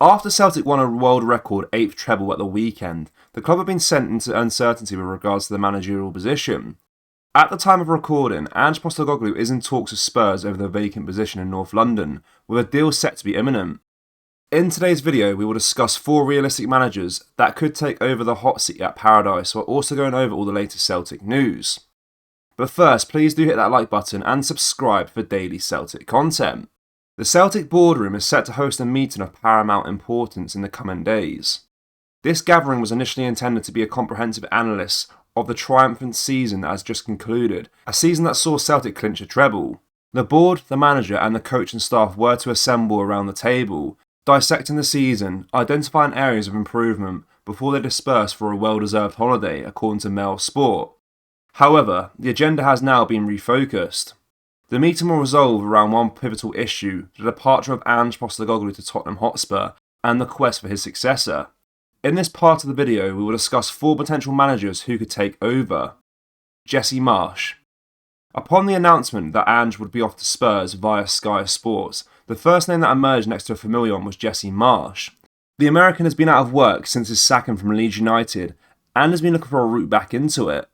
After Celtic won a world record 8th treble at the weekend, the club have been sent into uncertainty with regards to the managerial position. At the time of recording, Ange Postecoglou is in talks with Spurs over the vacant position in North London, with a deal set to be imminent. In today's video, we will discuss 4 realistic managers that could take over the hot seat at Paradise, while also going over all the latest Celtic news. But first, please do hit that like button and subscribe for daily Celtic content. The Celtic boardroom is set to host a meeting of paramount importance in the coming days. This gathering was initially intended to be a comprehensive analysis of the triumphant season that has just concluded, a season that saw Celtic clinch a treble. The board, the manager and the coach and staff were to assemble around the table, dissecting the season, identifying areas of improvement before they disperse for a well-deserved holiday, according to Mail Sport. However, the agenda has now been refocused. The meeting will resolve around one pivotal issue, the departure of Ange Postecoglou to Tottenham Hotspur and the quest for his successor. In this part of the video, we will discuss 4 potential managers who could take over. Jesse Marsh. Upon the announcement that Ange would be off to Spurs via Sky Sports, the first name that emerged next to a familiar one was Jesse Marsh. The American has been out of work since his sacking from Leeds United and has been looking for a route back into it.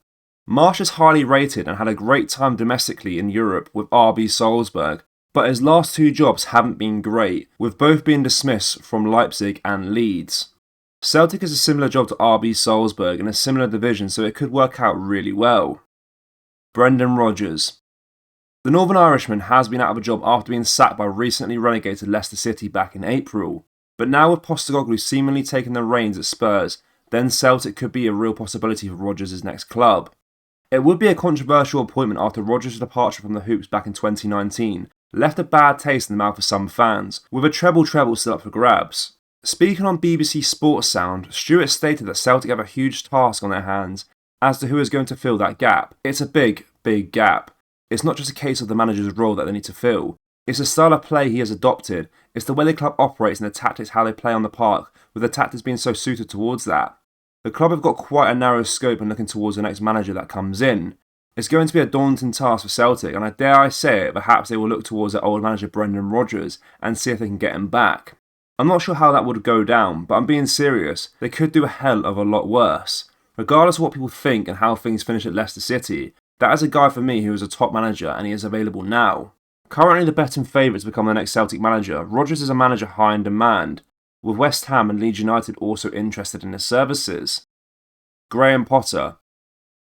Marsh is highly rated and had a great time domestically in Europe with RB Salzburg, but his last 2 jobs haven't been great, with both being dismissed from Leipzig and Leeds. Celtic is a similar job to RB Salzburg in a similar division, so it could work out really well. Brendan Rodgers. The Northern Irishman has been out of a job after being sacked by recently relegated Leicester City back in April, but now with Postecoglou seemingly taking the reins at Spurs, then Celtic could be a real possibility for Rodgers' next club. It would be a controversial appointment after Rodgers' departure from the Hoops back in 2019 left a bad taste in the mouth of some fans, with a treble still up for grabs. Speaking on BBC Sports Sound, Stewart stated that Celtic have a huge task on their hands as to who is going to fill that gap. It's a big gap. It's not just a case of the manager's role that they need to fill. It's the style of play he has adopted. It's the way the club operates and the tactics how they play on the park, with the tactics being so suited towards that. The club have got quite a narrow scope in looking towards the next manager that comes in. It's going to be a daunting task for Celtic, and dare I say it, perhaps they will look towards their old manager Brendan Rodgers and see if they can get him back. I'm not sure how that would go down, but I'm being serious, they could do a hell of a lot worse. Regardless of what people think and how things finish at Leicester City, that is a guy for me who is a top manager and he is available now. Currently the betting favourite to become the next Celtic manager, Rodgers is a manager high in demand, with West Ham and Leeds United also interested in his services. Graham Potter.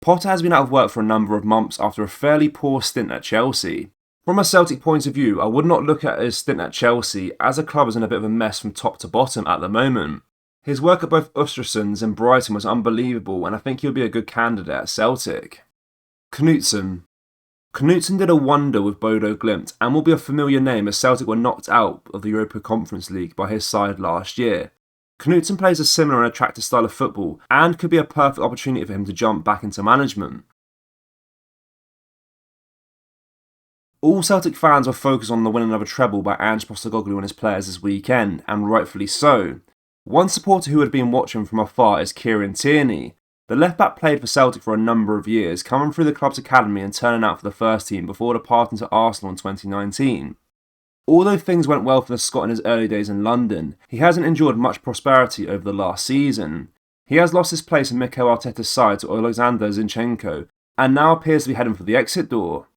Potter has been out of work for a number of months after a fairly poor stint at Chelsea. From a Celtic point of view, I would not look at his stint at Chelsea, as the club is in a bit of a mess from top to bottom at the moment. His work at both Östersunds and Brighton was unbelievable, and I think he'll be a good candidate at Celtic. Knutsen. Knutsen did a wonder with Bodo Glimt and will be a familiar name as Celtic were knocked out of the Europa Conference League by his side last year. Knutsen plays a similar and attractive style of football and could be a perfect opportunity for him to jump back into management. All Celtic fans were focused on the winning of a treble by Ange Postecoglou and his players this weekend, and rightfully so. One supporter who had been watching from afar is Kieran Tierney. The left-back played for Celtic for a number of years, coming through the club's academy and turning out for the first team before departing to Arsenal in 2019. Although things went well for the Scot in his early days in London, he hasn't enjoyed much prosperity over the last season. He has lost his place in Mikel Arteta's side to Alexander Zinchenko, and now appears to be heading for the exit door.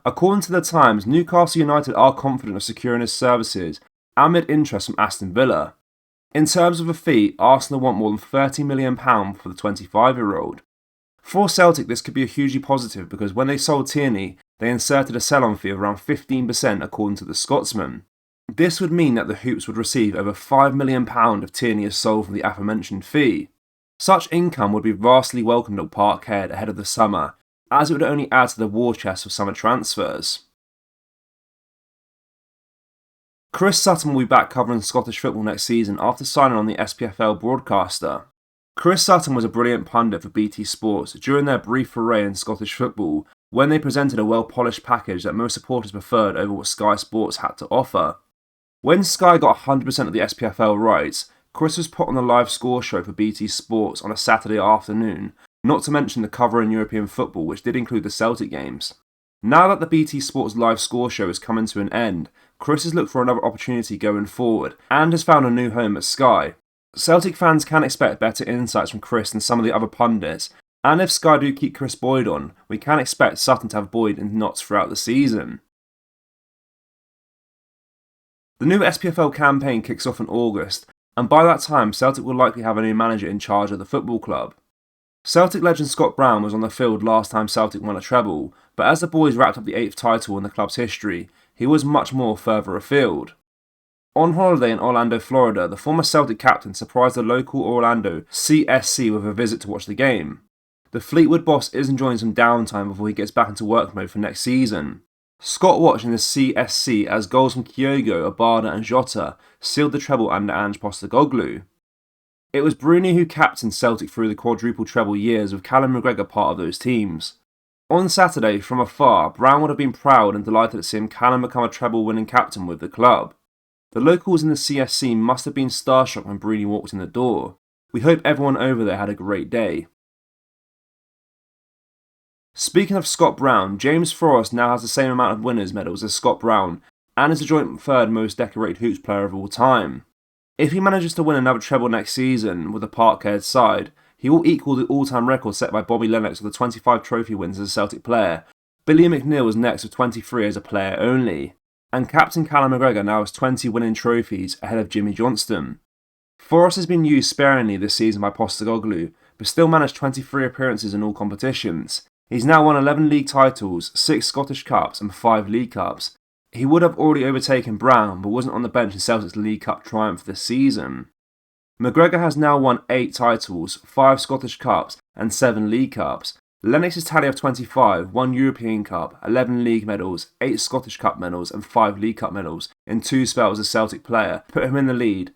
According to the Times, Newcastle United are confident of securing his services amid interest from Aston Villa. In terms of a fee, Arsenal want more than £30 million for the 25-year-old. For Celtic, this could be a hugely positive because when they sold Tierney, they inserted a sell-on fee of around 15% according to the Scotsman. This would mean that the Hoops would receive over £5 million if Tierney is sold for the aforementioned fee. Such income would be vastly welcomed at Parkhead ahead of the summer, as it would only add to the war chest for summer transfers. Chris Sutton will be back covering Scottish football next season after signing on the SPFL broadcaster. Chris Sutton was a brilliant pundit for BT Sports during their brief foray in Scottish football when they presented a well-polished package that most supporters preferred over what Sky Sports had to offer. When Sky got 100% of the SPFL rights, Chris was put on the live score show for BT Sports on a Saturday afternoon, not to mention the cover in European football, which did include the Celtic games. Now that the BT Sports live score show is coming to an end, Chris has looked for another opportunity going forward and has found a new home at Sky. Celtic fans can expect better insights from Chris than some of the other pundits, and if Sky do keep Chris Boyd on, we can expect Sutton to have Boyd in knots throughout the season. The new SPFL campaign kicks off in August, and by that time Celtic will likely have a new manager in charge of the football club. Celtic legend Scott Brown was on the field last time Celtic won a treble, but as the boys wrapped up the 8th title in the club's history, he was much more further afield. On holiday in Orlando, Florida, the former Celtic captain surprised the local Orlando CSC with a visit to watch the game. The Fleetwood boss is enjoying some downtime before he gets back into work mode for next season. Scott watched in the CSC as goals from Kyogo, Abada and Jota sealed the treble under Ange Postecoglou. It was Bruni who captained Celtic through the quadruple treble years, with Callum McGregor part of those teams. On Saturday, from afar, Brown would have been proud and delighted at seeing Callum become a treble-winning captain with the club. The locals in the CSC must have been starstruck when Bruni walked in the door. We hope everyone over there had a great day. Speaking of Scott Brown, James Forrest now has the same amount of winners' medals as Scott Brown and is the joint third most decorated hoops player of all time. If he manages to win another treble next season with the Parkhead side, he will equal the all-time record set by Bobby Lennox with the 25 trophy wins as a Celtic player. Billy McNeil is next with 23 as a player only, and Captain Callum McGregor now has 20 winning trophies ahead of Jimmy Johnston. Forrest has been used sparingly this season by Postecoglou, but still managed 23 appearances in all competitions. He's now won 11 league titles, 6 Scottish Cups and 5 League Cups. He would have already overtaken Brown, but wasn't on the bench in Celtic's League Cup triumph this season. McGregor has now won 8 titles, 5 Scottish Cups and 7 League Cups. Lennox's tally of 25, 1 European Cup, 11 League medals, 8 Scottish Cup medals and 5 League Cup medals in 2 spells as a Celtic player put him in the lead,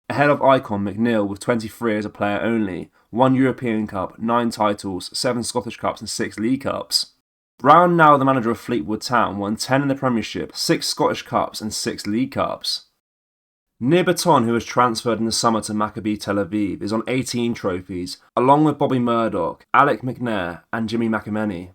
ahead of icon McNeil with 23 as a player only, 1 European Cup, 9 titles, 7 Scottish Cups and 6 League Cups. Brown, now the manager of Fleetwood Town, won 10 in the Premiership, 6 Scottish Cups and 6 League Cups. Nir Baton, who was transferred in the summer to Maccabi Tel Aviv, is on 18 trophies, along with Bobby Murdoch, Alec McNair and Jimmy McAmeny.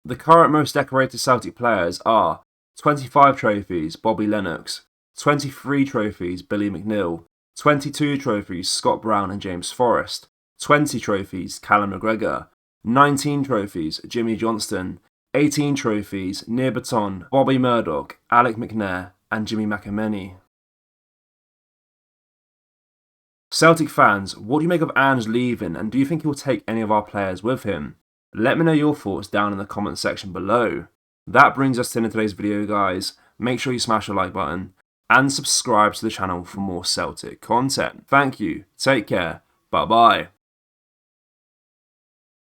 The current most decorated Celtic players are 25 trophies, Bobby Lennox, 23 trophies, Billy McNeil, 22 trophies, Scott Brown and James Forrest, 20 trophies, Callum McGregor, 19 trophies, Jimmy Johnston, 18 trophies, Nir Baton, Bobby Murdoch, Alec McNair and Jimmy McAmeny. Celtic fans, what do you make of Ange leaving, and do you think he will take any of our players with him? Let me know your thoughts down in the comment section below. That brings us to the end of today's video, guys. Make sure you smash the like button and subscribe to the channel for more Celtic content. Thank you, take care, bye bye.